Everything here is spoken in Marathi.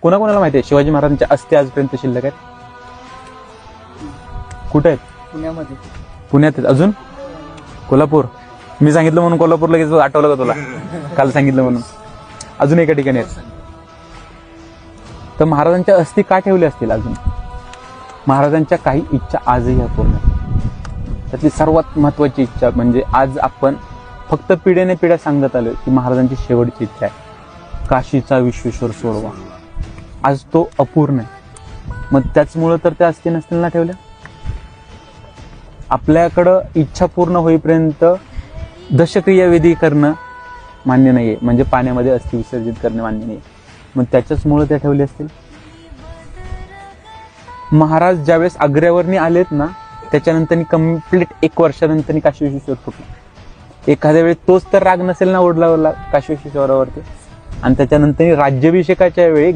कोणाकोणाला माहिती आहे शिवाजी महाराजांच्या अस्थी आजपर्यंत शिल्लक आहेत? कुठे आहेत? पुण्यामध्ये. पुण्यात आहेत. अजून कोल्हापूर. मी सांगितलं म्हणून कोल्हापूर लगेच आठवलं का तुला? काल सांगितलं म्हणून. अजून एका ठिकाणी आहेत. तर महाराजांच्या अस्थी का ठेवल्या असतील अजून? महाराजांच्या काही इच्छा आजही अपूर्ण आहेत. त्यातली सर्वात महत्वाची इच्छा म्हणजे आज आपण फक्त पिढ्याने पिढ्या सांगत आलोय की महाराजांची शेवटची इच्छा आहे काशीचा विश्वेश्वर सोडवा. आज तो अपूर्ण आहे. मग त्याचमुळं तर त्या अस्थी नसतील ना ठेवल्या. आपल्याकडं इच्छा पूर्ण होईपर्यंत दशक्रिया विधी करणं मान्य नाहीये, म्हणजे पाण्यामध्ये अस्थि विसर्जित करणे मान्य नाहीये. मग त्याच्याचमुळे त्या ठेवले असतील. महाराज ज्यावेळेस आग्र्यावरनी आलेत ना त्याच्यानंतर कम्प्लीट 1 वर्षानंतर काशी विश्वेश्वर फुटला. एखाद्या वेळी तोच तर राग नसेल ना ओढला काशी विश्वेश्वरावरती. आणि त्याच्यानंतर राज्याभिषेकाच्या वेळी